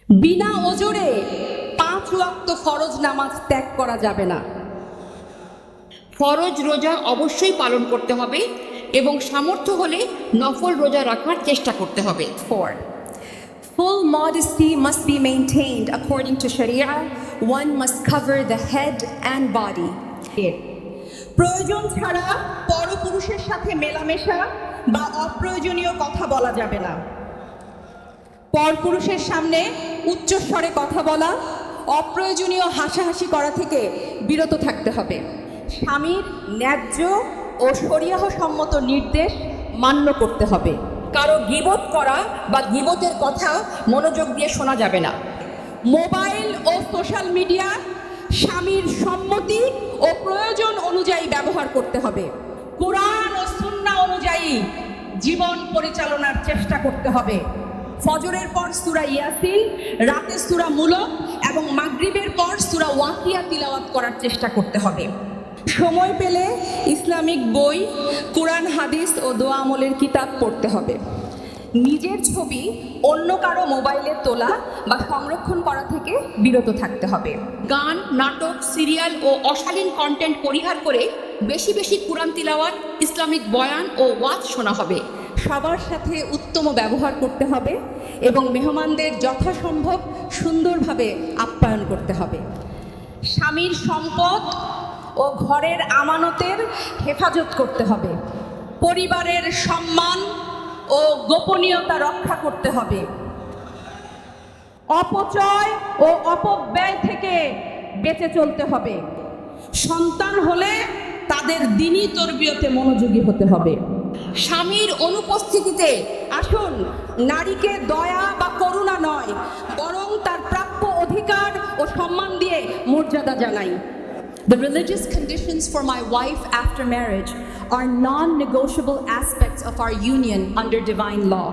বিনা ওজরে 5 ওয়াক্ত ফরজ নামাজ ত্যাগ করা যাবে না। ফরজ রোজা অবশ্যই পালন করতে হবে এবং সামর্থ্য হলে নফল রোজা রাখার চেষ্টা করতে হবে। 4. Full modesty must be maintained according to Sharia. One must cover the head and body. প্রয়োজন ছাড়া পরপুরুষের সাথে মেলামেশা বা অপ্রয়োজনীয় কথা বলা যাবে না। পরপুরুষের সামনে উচ্চস্বরে কথা বলা, অপ্রয়োজনীয় হাসাহাসি করা থেকে বিরত থাকতে হবে। স্বামীর ন্যায্য ও শরিয়াহ সম্মত নির্দেশ মান্য করতে হবে। কারো গীবত করা বা গীবতের কথা মনোযোগ দিয়ে শোনা যাবে না। মোবাইল ও সোশ্যাল মিডিয়া স্বামীর সম্মতি ও প্রয়োজন অনুযায়ী ব্যবহার করতে হবে। কোরআন ও সুন্নাহ অনুযায়ী জীবন পরিচালনার চেষ্টা করতে হবে। ফজরের পর সূরা ইয়াসিন, রাতে সূরা মুলক এবং মাগরিবের পর সূরা ওয়াকিয়া তিলাওয়াত করার চেষ্টা করতে হবে। সময় পেলে ইসলামিক বই, কোরআন হাদিস ও দোয়া আমলের কিতাব পড়তে হবে। নিজের ছবি অন্য কারো মোবাইলে তোলা বা সংরক্ষণ করা থেকে বিরত থাকতে হবে। গান, নাটক, সিরিয়াল ও অশালীন কন্টেন্ট পরিহার করে বেশি বেশি কোরআন তিলাওয়াত, ইসলামিক বয়ান ও ওয়াজ শোনা হবে। সবার সাথে উত্তম ব্যবহার করতে হবে এবং মেহমানদের যথাসম্ভব সুন্দরভাবে আপ্যায়ন করতে হবে। স্বামীর সম্পদ ও ঘরের আমানতের হেফাজত করতে হবে। পরিবারের সম্মান ও গোপনীয়তা রক্ষা করতে হবে। অপচয় ও অপব্যয় থেকে বেঁচে চলতে হবে। সন্তান হলে তাদের দ্বীনি তরবিয়তে মনোযোগী হতে হবে। স্বামীর অনুপস্থিতিতে আসুন, নারীকে দয়া বা করুণা নয়, বরং তার প্রাপ্য অধিকার ও সম্মান দিয়ে মর্যাদা জানাই। The religious conditions for my wife after marriage are non-negotiable aspects of our union under divine law.